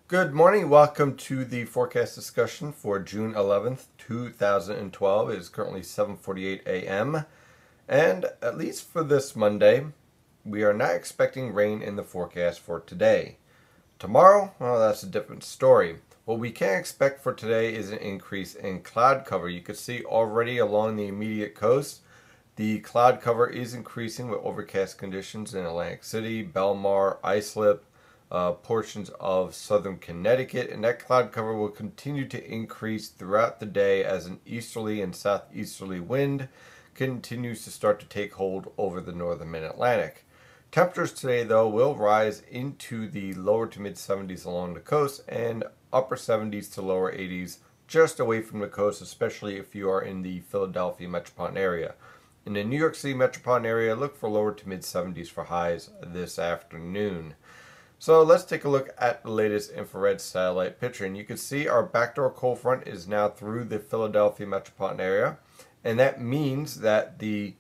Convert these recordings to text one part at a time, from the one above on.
Good morning. Welcome to the forecast discussion for June 11th, 2012. It is currently 7:48 a.m. And at least for this Monday, we are not expecting rain in the forecast for today. Tomorrow, well, that's a different story. What we can expect for today is an increase in cloud cover. You can see already along the immediate coast, the cloud cover is increasing with overcast conditions in Atlantic City, Belmar, Islip, portions of southern Connecticut, and that cloud cover will continue to increase throughout the day as an easterly and southeasterly wind continues to start to take hold over the northern mid-Atlantic. Temperatures today, though, will rise into the lower to mid 70s along the coast and upper 70s to lower 80s just away from the coast, especially if you are in the Philadelphia metropolitan area. In the New York City metropolitan area, look for lower to mid 70s for highs this afternoon. So let's take a look at the latest infrared satellite picture. And you can see our backdoor cold front is now through the Philadelphia metropolitan area. And that means that the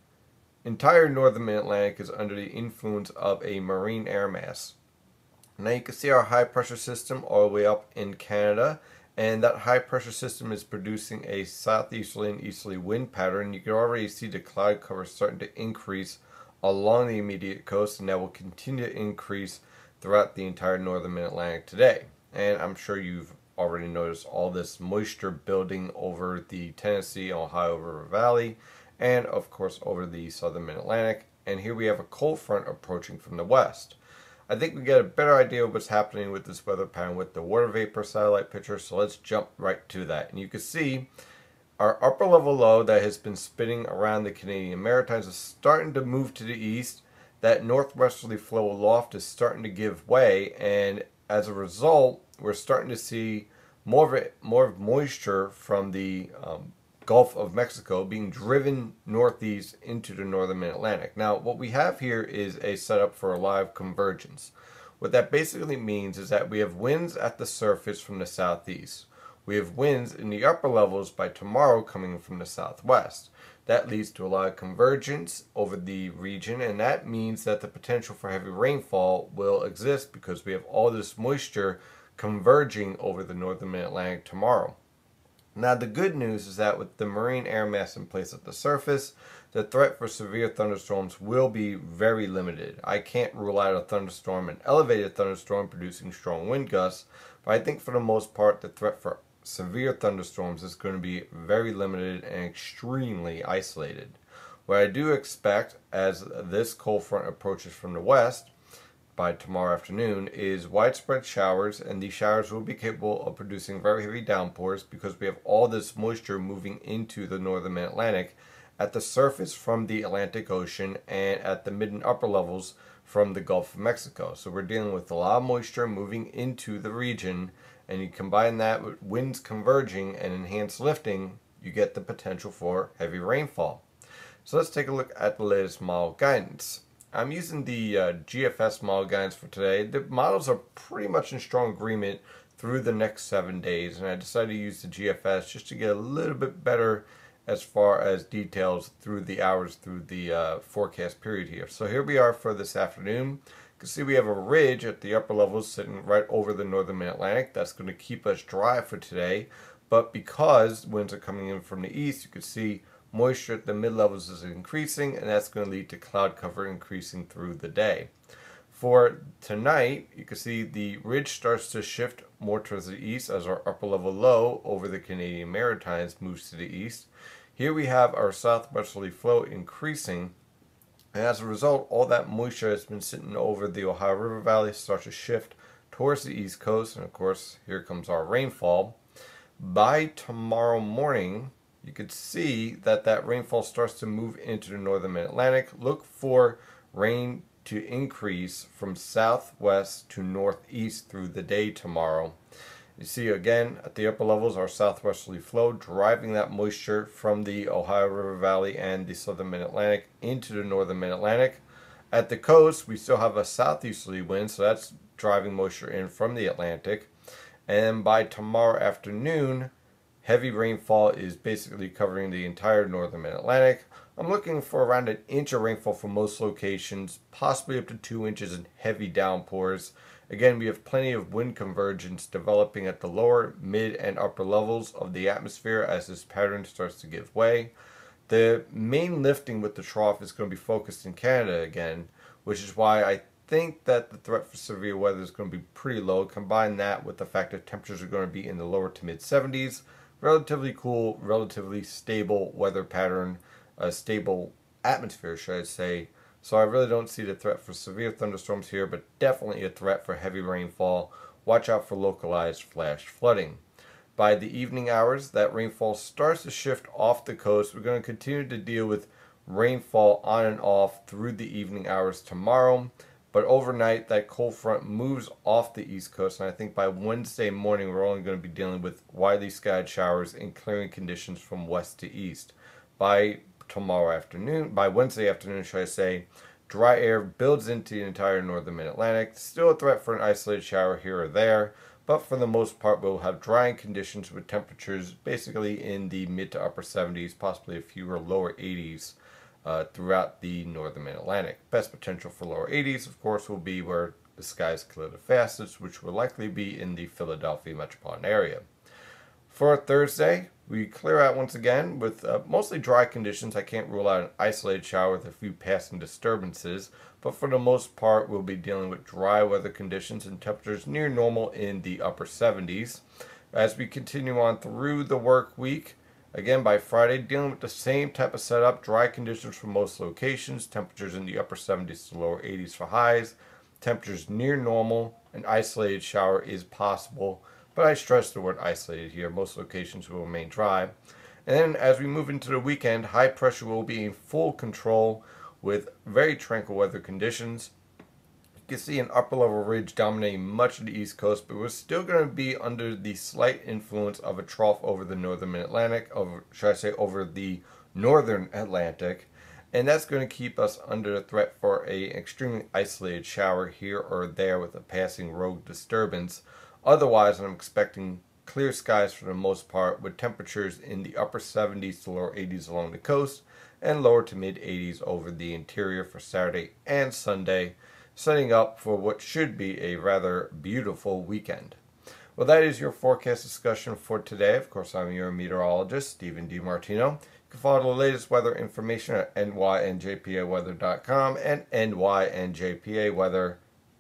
entire northern mid-Atlantic is under the influence of a marine air mass. Now you can see our high pressure system all the way up in Canada. And that high pressure system is producing a southeasterly and easterly wind pattern. You can already see the cloud cover starting to increase along the immediate coast. And that will continue to increase throughout the entire northern mid-Atlantic today. And I'm sure you've already noticed all this moisture building over the Tennessee and Ohio River Valley and of course over the southern mid-Atlantic. And here we have a cold front approaching from the west. I think we get a better idea of what's happening with this weather pattern with the water vapor satellite picture, so let's jump right to that. And you can see our upper level low that has been spinning around the Canadian Maritimes is starting to move to the east. That northwesterly flow aloft is starting to give way, and as a result, we're starting to see more moisture from the Gulf of Mexico being driven northeast into the northern mid-Atlantic. Now, what we have here is a setup for a live convergence. What that basically means is that we have winds at the surface from the southeast. We have winds in the upper levels by tomorrow coming from the southwest. That leads to a lot of convergence over the region, and that means that the potential for heavy rainfall will exist because we have all this moisture converging over the northern mid-Atlantic tomorrow. Now, the good news is that with the marine air mass in place at the surface, the threat for severe thunderstorms will be very limited. I can't rule out a thunderstorm, an elevated thunderstorm producing strong wind gusts, but I think for the most part, the threat for severe thunderstorms is going to be very limited and extremely isolated. What I do expect as this cold front approaches from the west by tomorrow afternoon is widespread showers, and these showers will be capable of producing very heavy downpours because we have all this moisture moving into the northern mid-Atlantic at the surface from the Atlantic Ocean and at the mid and upper levels from the Gulf of Mexico. So we're dealing with a lot of moisture moving into the region, and you combine that with winds converging and enhanced lifting, you get the potential for heavy rainfall. So let's take a look at the latest model guidance. I'm using the GFS model guidance for today. The models are pretty much in strong agreement through the next 7 days, and I decided to use the GFS just to get a little bit better as far as details through the hours through the forecast period here. So here we are for this afternoon. You can see we have a ridge at the upper levels sitting right over the northern mid-Atlantic. That's going to keep us dry for today. But because winds are coming in from the east, you can see moisture at the mid-levels is increasing, and that's going to lead to cloud cover increasing through the day. For tonight, you can see the ridge starts to shift more towards the east as our upper level low over the Canadian Maritimes moves to the east. Here we have our southwesterly flow increasing, and as a result, all that moisture that's been sitting over the Ohio River Valley starts to shift towards the east coast, and of course, here comes our rainfall. By tomorrow morning, you could see that that rainfall starts to move into the northern mid-Atlantic. Look for rain to increase from southwest to northeast through the day tomorrow. You see again at the upper levels our southwesterly flow driving that moisture from the Ohio River Valley and the southern mid-Atlantic into the northern mid-Atlantic. At the coast we still have a southeasterly wind, so that's driving moisture in from the Atlantic. And by tomorrow afternoon, heavy rainfall is basically covering the entire northern mid-Atlantic. I'm looking for around an inch of rainfall for most locations, possibly up to 2 inches in heavy downpours Again, we have plenty of wind convergence developing at the lower, mid, and upper levels of the atmosphere as this pattern starts to give way. The main lifting with the trough is going to be focused in Canada again, which is why I think that the threat for severe weather is going to be pretty low. Combine that with the fact that temperatures are going to be in the lower to mid 70s, relatively cool, relatively stable weather pattern, a stable atmosphere, should I say. So I really don't see the threat for severe thunderstorms here, but definitely a threat for heavy rainfall. Watch out for localized flash flooding. By the evening hours, that rainfall starts to shift off the coast. We're going to continue to deal with rainfall on and off through the evening hours tomorrow. But overnight, that cold front moves off the east coast, and I think by Wednesday morning, we're only going to be dealing with widely skied showers and clearing conditions from west to east. By Wednesday afternoon, should I say, dry air builds into the entire northern mid-Atlantic. Still a threat for an isolated shower here or there, but for the most part, we'll have drying conditions with temperatures basically in the mid to upper 70s, possibly a few lower 80s. Throughout the northern mid-Atlantic. Best potential for lower 80s, of course, will be where the skies clear the fastest, which will likely be in the Philadelphia metropolitan area. For Thursday, we clear out once again with mostly dry conditions. I can't rule out an isolated shower with a few passing disturbances, but for the most part, we'll be dealing with dry weather conditions and temperatures near normal in the upper 70s. As we continue on through the work week, again, by Friday, dealing with the same type of setup, dry conditions for most locations, temperatures in the upper 70s to lower 80s for highs, temperatures near normal, an isolated shower is possible, but I stress the word isolated here. Most locations will remain dry. And then as we move into the weekend, high pressure will be in full control with very tranquil weather conditions. You can see an upper level ridge dominating much of the east coast, but we're still going to be under the slight influence of a trough over the northern mid-Atlantic, over the northern Atlantic, and that's going to keep us under the threat for a extremely isolated shower here or there with a passing rogue disturbance. Otherwise, I'm expecting clear skies for the most part, with temperatures in the upper 70s to lower 80s along the coast and lower to mid 80s over the interior for Saturday and Sunday, setting up for what should be a rather beautiful weekend. Well, that is your forecast discussion for today. Of course, I'm your meteorologist, Stephen DiMartino. You can follow the latest weather information at nynjpaweather.com and nynjpaweather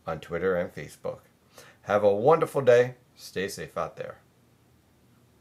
on Twitter and Facebook. Have a wonderful day. Stay safe out there.